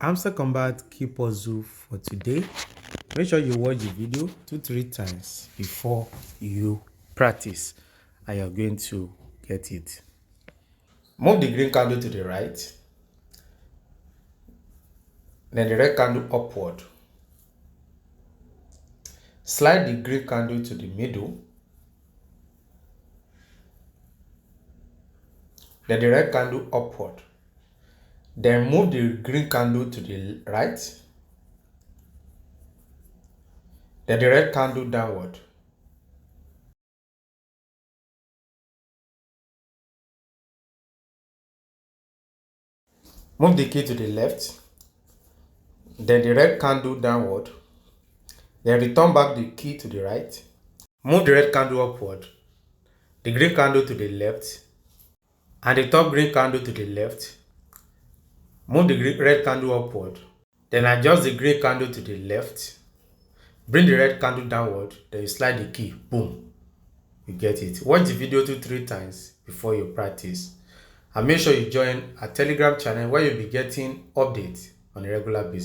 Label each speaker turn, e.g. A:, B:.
A: Hamster Kombat key puzzle for today. Make sure you watch the video 2-3 times before you practice, and you're going to get it. Move the green candle to the right, then the red candle upward. Slide the green candle to the middle, then the red candle upward. Then move the green candle to the right, then the red candle downward. Move the key to the left, then the red candle downward. Then return back the key to the right. Move the red candle upward, the green candle to the left, and the top green candle to the left. Move the red candle upward, then adjust the green candle to the left. Bring the red candle downward, then you slide the key. Boom, you get it. Watch the video 2-3 times before you practice, and make sure you join our Telegram channel where you'll be getting updates on a regular basis.